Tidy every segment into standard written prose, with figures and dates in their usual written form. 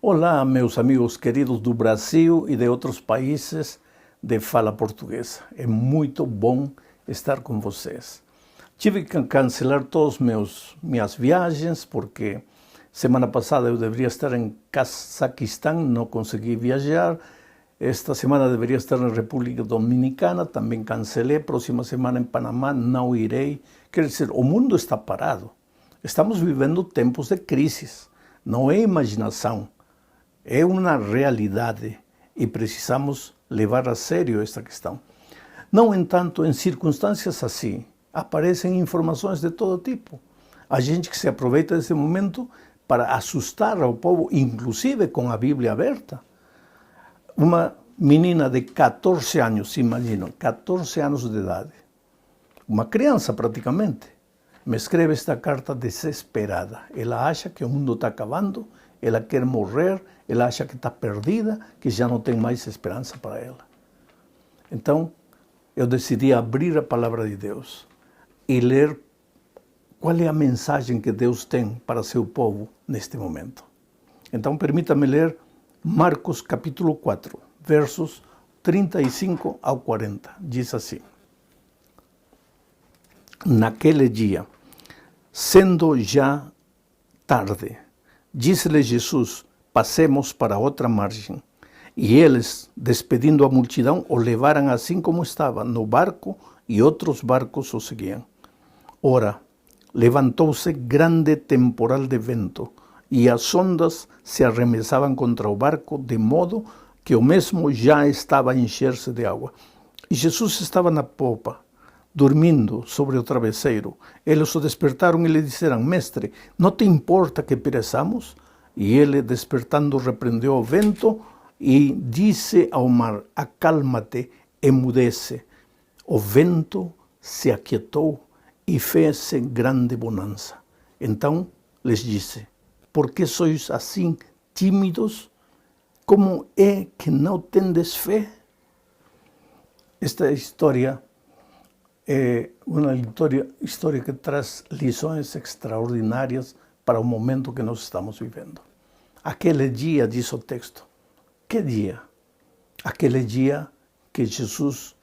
Olá, meus amigos queridos do Brasil e de outros países de fala portuguesa. É muito bom estar com vocês. Tive que cancelar todas minhas viagens porque semana passada eu deveria estar em Cazaquistão, não consegui viajar. Esta semana deveria estar na República Dominicana, também cancelei. Próxima semana em Panamá, não irei. Quer dizer, o mundo está parado. Estamos vivendo tempos de crises. Não é imaginação. É uma realidade e precisamos levar a sério esta questão. No entanto, em circunstâncias assim, aparecem informações de todo tipo. Há gente que se aproveita desse momento para assustar ao povo, inclusive com a Bíblia aberta. Uma menina de 14 anos, se imaginam, 14 anos de idade, uma criança praticamente, me escreve esta carta desesperada. Ela acha que o mundo está acabando, ela quer morrer, ela acha que está perdida, que já não tem mais esperança para ela. Então, eu decidi abrir a palavra de Deus e ler qual é a mensagem que Deus tem para seu povo neste momento. Então, permita-me ler Marcos capítulo 4, versos 35 ao 40. Diz assim: Naquele dia, sendo já tarde, disse-lhe Jesus: passemos para outra margem. E eles, despedindo a multidão, o levaram assim como estava, no barco, e outros barcos o seguiam. Ora, levantou-se grande temporal de vento, e as ondas se arremessavam contra o barco, de modo que o mesmo já estava a encher-se de água. E Jesus estava na popa, dormindo sobre o travesseiro. Eles o despertaram e lhe disseram: Mestre, não te importa que pereçamos? E ele, despertando, repreendeu o vento e disse ao mar: Acalma-te, emudece. O vento se aquietou e fez-se grande bonança. Então lhes disse: Por que sois assim tímidos? Como é que não tendes fé? Esta história é uma história que traz lições extraordinárias para o momento que nós estamos vivendo. Aquele dia, diz o texto. Que dia? Aquele dia que Jesus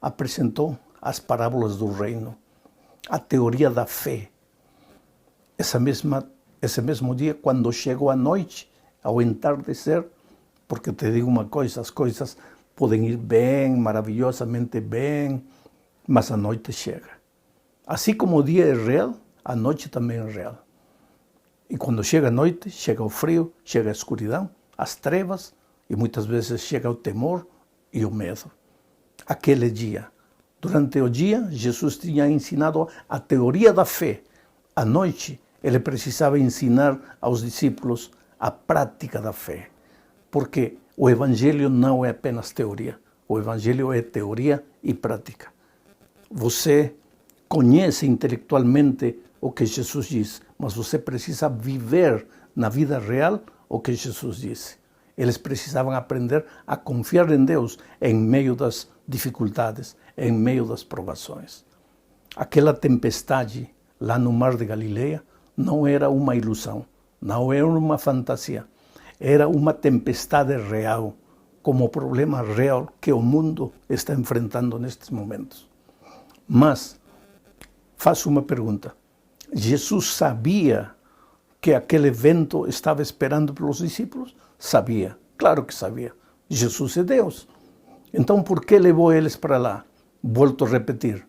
apresentou as parábolas do reino, a teoria da fé. Esse mesmo dia, quando chegou a noite, ao entardecer, porque te digo uma coisa, as coisas podem ir bem, maravilhosamente bem, mas a noite chega. Assim como o dia é real, a noite também é real. E quando chega a noite, chega o frio, chega a escuridão, as trevas, e muitas vezes chega o temor e o medo. Aquele dia, durante o dia, Jesus tinha ensinado a teoria da fé. À noite, ele precisava ensinar aos discípulos a prática da fé. Porque o Evangelho não é apenas teoria. O Evangelho é teoria e prática. Você conhece intelectualmente o que Jesus diz, mas você precisa viver na vida real o que Jesus disse. Eles precisavam aprender a confiar em Deus em meio das dificuldades, em meio das provações. Aquela tempestade lá no Mar de Galileia não era uma ilusão, não era uma fantasia. Era uma tempestade real, como o problema real que o mundo está enfrentando nestes momentos. Mas, faço uma pergunta. Jesus sabia que aquele vento estava esperando pelos discípulos? Sabia, claro que sabia. Jesus é Deus. Então, por que levou eles para lá? Volto a repetir,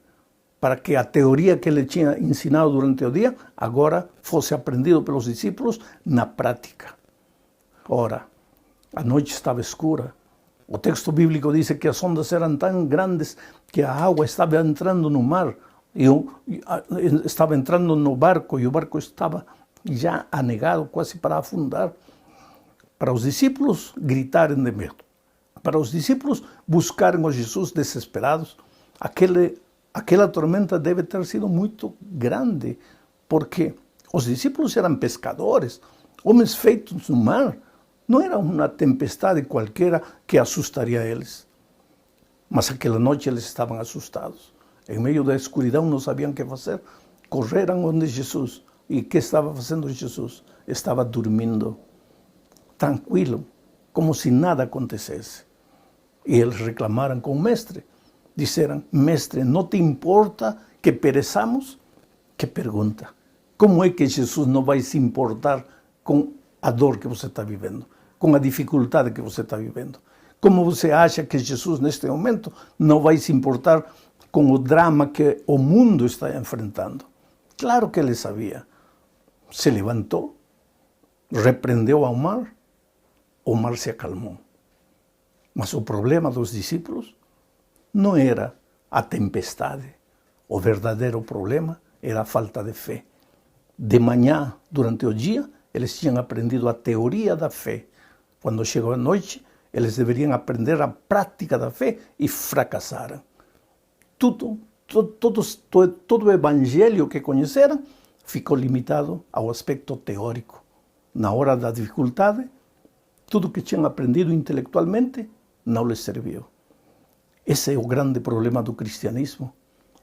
para que a teoria que ele tinha ensinado durante o dia, agora fosse aprendido pelos discípulos na prática. Ora, a noite estava escura. O texto bíblico diz que as ondas eram tão grandes que a água estava entrando no mar, estava entrando no barco e o barco estava já anegado, quase para afundar. Para os discípulos gritarem de medo, para os discípulos buscarem o Jesus desesperados, aquela tormenta deve ter sido muito grande, porque os discípulos eram pescadores, homens feitos no mar. Não era uma tempestade qualquer que assustaria eles. Mas aquela noite eles estavam assustados. Em meio da escuridão não sabiam o que fazer. Correram onde Jesus. E o que estava fazendo Jesus? Estava dormindo. tranquilo, como se nada acontecesse. E eles reclamaram com o mestre. Disseram: mestre, não te importa que pereçamos? Que pergunta. Como é que Jesus não vai se importar com a dor que você está vivendo, com a dificuldade que você está vivendo? Como você acha que Jesus, neste momento, não vai se importar com o drama que o mundo está enfrentando? Claro que ele sabia. Se levantou, repreendeu ao mar, o mar se acalmou. Mas o problema dos discípulos não era a tempestade. O verdadeiro problema era a falta de fé. De manhã, durante o dia, eles tinham aprendido a teoria da fé. Quando chegou a noite, eles deveriam aprender a prática da fé e fracassaram. Todo o evangelho que conheceram ficou limitado ao aspecto teórico. Na hora da dificuldade, tudo que tinham aprendido intelectualmente não lhes serviu. Esse é o grande problema do cristianismo.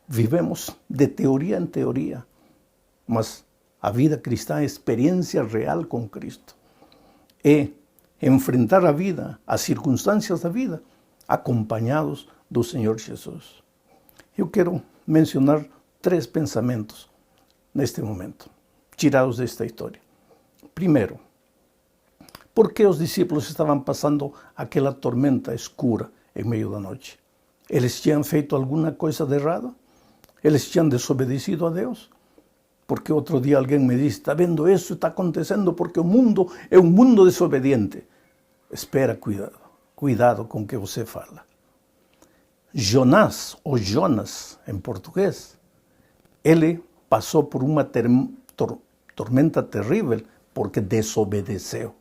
Vivemos de teoria em teoria, mas a vida cristã é experiência real com Cristo. É enfrentar a vida, as circunstâncias da vida, acompanhados do Senhor Jesus. Eu quero mencionar 3 pensamentos neste momento, tirados desta história. Primeiro, por que os discípulos estavam passando aquela tormenta escura em meio da noite? Eles tinham feito alguma coisa de errado? Eles tinham desobedecido a Deus? Porque outro dia alguém me disse: está vendo, isso está acontecendo porque o mundo é um mundo desobediente. Espera, cuidado com o que você fala. Jonás, ou Jonas em português, ele passou por uma tormenta terrível porque desobedeceu.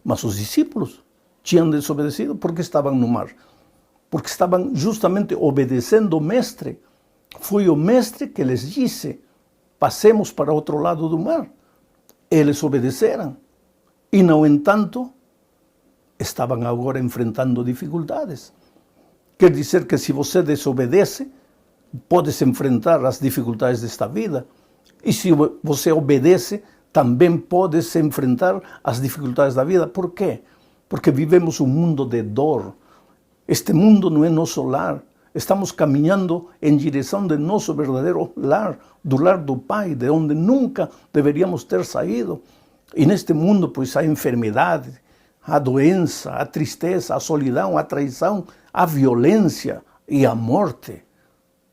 Mas os discípulos tinham desobedecido porque estavam no mar. Porque estavam justamente obedecendo o mestre. Foi o mestre que lhes disse: passemos para outro lado do mar. Eles obedeceram. E, no entanto, estavam agora enfrentando dificuldades. Quer dizer que se você desobedece, podes enfrentar as dificuldades desta vida. E se você obedece, também podes enfrentar as dificuldades da vida. Por quê? Porque vivemos um mundo de dor. Este mundo não é nosso lar. Estamos caminhando em direção de nosso verdadeiro lar, do lar do Pai, de onde nunca deveríamos ter saído. E neste mundo, pois, há enfermidade, há doença, há tristeza, há solidão, há traição, há violência e a morte.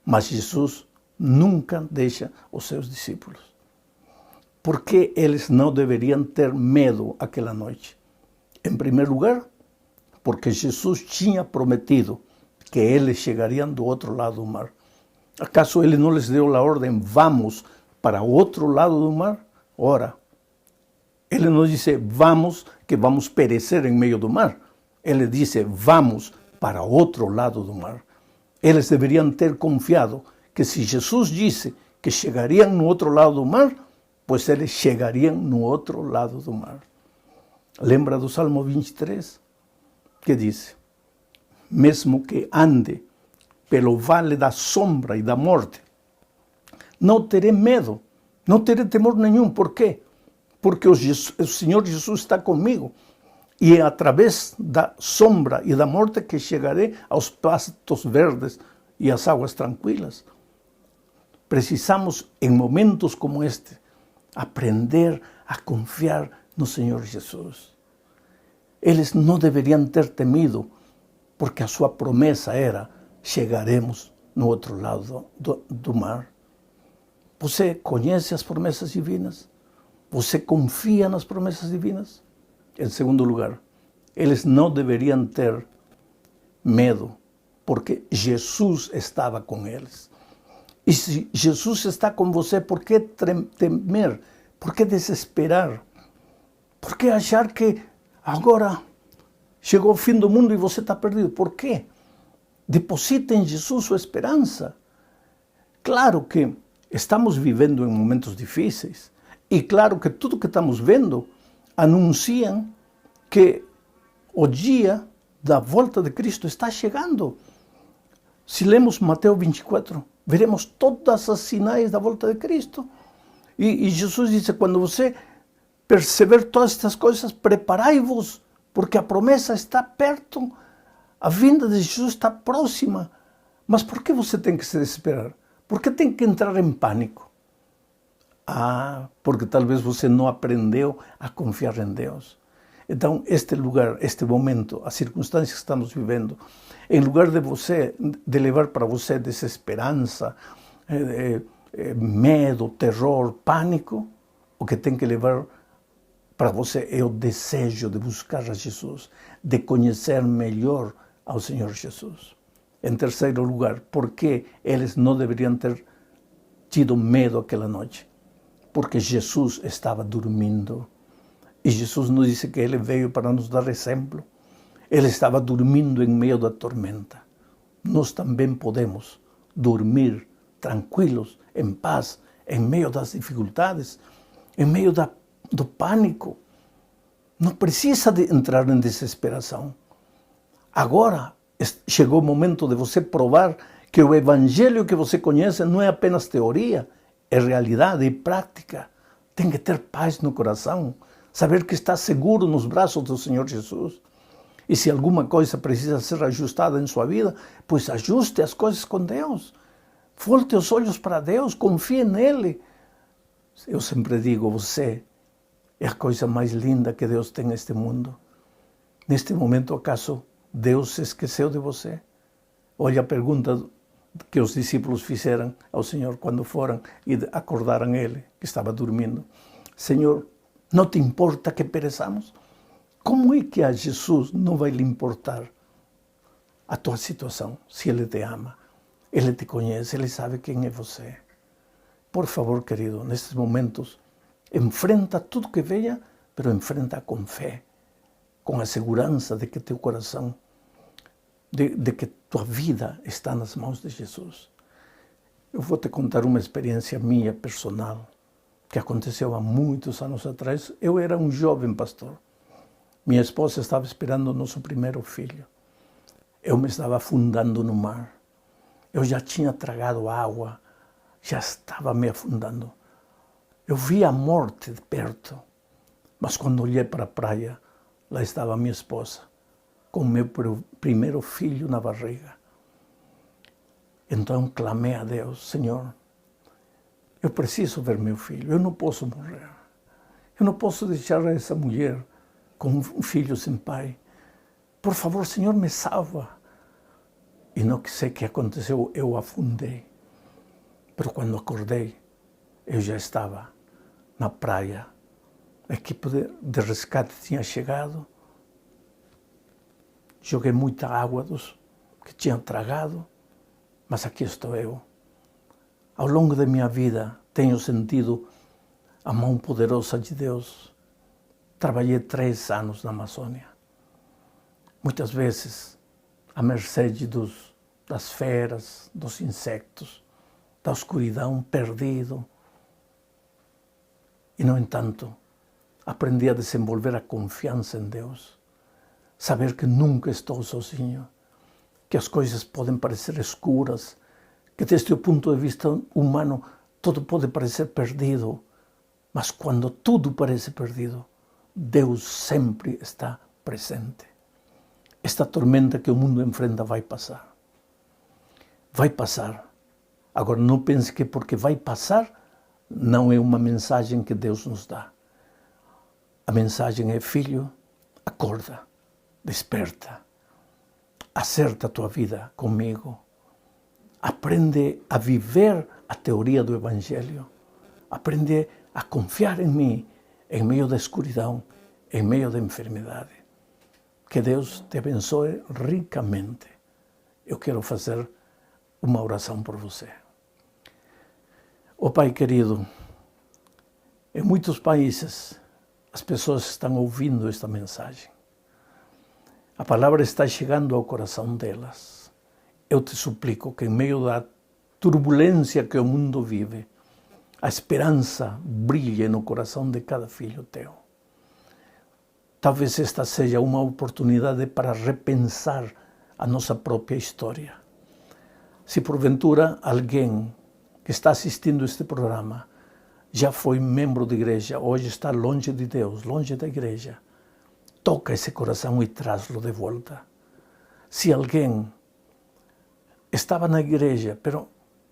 Mas Jesus nunca deixa os seus discípulos. Por que eles não deveriam ter medo aquela noite? Em primeiro lugar, porque Jesus tinha prometido que eles chegariam do outro lado do mar. ¿Acaso ele não lhes deu a ordem: vamos para o outro lado do mar? Ora, ele não disse: vamos, que vamos perecer em meio do mar. Ele disse: vamos para o outro lado do mar. Eles deveriam ter confiado que se Jesus disse que chegariam no outro lado do mar, pois eles chegariam no outro lado do mar. Lembra do Salmo 23? Que diz: mesmo que ande pelo vale da sombra e da morte, não terei medo, não terei temor nenhum. Por quê? Porque o Senhor Jesus está comigo. E é através da sombra e da morte que chegarei aos pastos verdes e às águas tranquilas. Precisamos, em momentos como este, aprender a confiar no Senhor Jesus. Eles não deveriam ter temido, porque a sua promessa era: chegaremos no outro lado do mar. Você conhece as promessas divinas? Você confia nas promessas divinas? Em segundo lugar, eles não deveriam ter medo, porque Jesus estava com eles. E se Jesus está com você, por que temer? Por que desesperar? Por que achar que agora chegou o fim do mundo e você está perdido? Por quê? Deposita em Jesus sua esperança. Claro que estamos vivendo em momentos difíceis. E claro que tudo que estamos vendo anunciam que o dia da volta de Cristo está chegando. Se lemos Mateus 24, veremos todas as sinais da volta de Cristo. E Jesus disse: quando você perceber todas estas coisas, preparai-vos, porque a promessa está perto, a vinda de Jesus está próxima. Mas por que você tem que se desesperar? Por que tem que entrar em pânico? Porque talvez você não aprendeu a confiar em Deus. Então, este lugar, este momento, as circunstâncias que estamos vivendo, em lugar de levar para você desesperança, medo, terror, pânico, o que tem que levar para você é o desejo de buscar a Jesus, de conhecer melhor ao Senhor Jesus. Em terceiro lugar, por que eles não deveriam ter tido medo aquela noite? Porque Jesus estava dormindo. E Jesus nos disse que Ele veio para nos dar exemplo. Ele estava dormindo em meio da tormenta. Nós também podemos dormir tranquilos, em paz, em meio das dificuldades, em meio do pânico. Não precisa de entrar em desesperação. Agora chegou o momento de você provar que o evangelho que você conhece não é apenas teoria, é realidade e prática. Tem que ter paz no coração, saber que está seguro nos braços do Senhor Jesus. E se alguma coisa precisa ser ajustada em sua vida, pois ajuste as coisas com Deus. Volte os olhos para Deus, confie nele. Eu sempre digo, você é a coisa mais linda que Deus tem neste mundo. Neste momento, acaso, Deus se esqueceu de você? Olha a pergunta que os discípulos fizeram ao Senhor quando foram e acordaram ele, que estava dormindo. Senhor, não te importa que pereçamos? Como é que a Jesus não vai lhe importar a tua situação, se Ele te ama? Ele te conhece, Ele sabe quem é você. Por favor, querido, nestes momentos, enfrenta tudo que venha, mas enfrenta com fé, com a segurança de que teu coração, de que tua vida está nas mãos de Jesus. Eu vou te contar uma experiência minha, personal, que aconteceu há muitos anos atrás. Eu era um jovem pastor. Minha esposa estava esperando o nosso primeiro filho. Eu me estava afundando no mar. Eu já tinha tragado água, já estava me afundando. Eu vi a morte de perto, mas quando olhei para a praia, lá estava minha esposa, com meu primeiro filho na barriga. Então clamei a Deus, Senhor, eu preciso ver meu filho, eu não posso morrer. Eu não posso deixar essa mulher com um filho sem pai. Por favor, Senhor, me salva. E não sei o que aconteceu, eu afundei. Mas quando acordei, eu já estava na praia. A equipe de resgate tinha chegado. Joguei muita água dos que tinham tragado, mas aqui estou eu. Ao longo da minha vida, tenho sentido a mão poderosa de Deus. Trabalhei 3 anos na Amazônia. Muitas vezes, à mercê das feras, dos insectos, da escuridão, perdido. E, no entanto, aprendi a desenvolver a confiança em Deus. Saber que nunca estou sozinho, que as coisas podem parecer escuras, que desde o ponto de vista humano tudo pode parecer perdido, mas quando tudo parece perdido, Deus sempre está presente. Esta tormenta que o mundo enfrenta vai passar. Vai passar. Agora não pense que porque vai passar, não é uma mensagem que Deus nos dá. A mensagem é, filho, acorda, desperta, acerta a tua vida comigo. Aprende a viver a teoria do Evangelho. Aprende a confiar em mim, em meio da escuridão, em meio da enfermidade. Que Deus te abençoe ricamente. Eu quero fazer uma oração por você. Oh Pai querido, em muitos países as pessoas estão ouvindo esta mensagem. A palavra está chegando ao coração delas. Eu te suplico que em meio da turbulência que o mundo vive, a esperança brilhe no coração de cada filho teu. Talvez esta seja uma oportunidade para repensar a nossa própria história. Se porventura alguém que está assistindo este programa já foi membro de igreja, hoje está longe de Deus, longe da igreja. Toca esse coração e traz-lo de volta. Se alguém estava na igreja,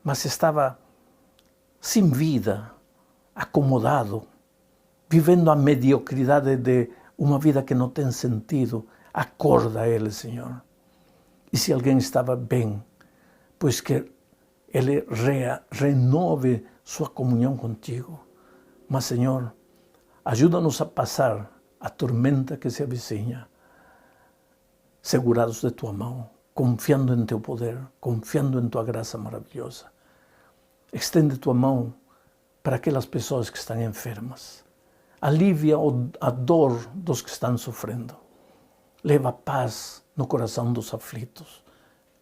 mas estava sem vida, acomodado, vivendo a mediocridade de uma vida que não tem sentido, acorda ele, Senhor. E se alguém estava bem, pois que ele renove sua comunhão contigo. Mas, Senhor, ajuda-nos a passar a tormenta que se avizinha, segurados de tua mão, confiando em teu poder, confiando em tua graça maravilhosa. Estende tua mão para aquelas pessoas que estão enfermas. Alivia a dor dos que estão sofrendo. Leva paz no coração dos aflitos.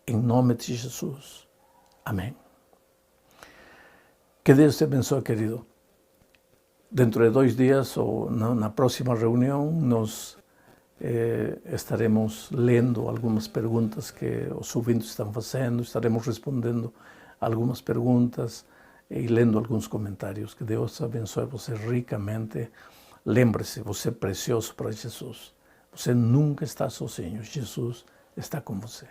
Em nome de Jesus. Amém. Que Deus te abençoe, querido. Dentro de 2 dias ou na próxima reunião, nós estaremos lendo algumas perguntas que os ouvintes estão fazendo, estaremos respondendo algumas perguntas e lendo alguns comentários. Que Deus abençoe você ricamente. Lembre-se, você é precioso para Jesus. Você nunca está sozinho. Jesus está com você.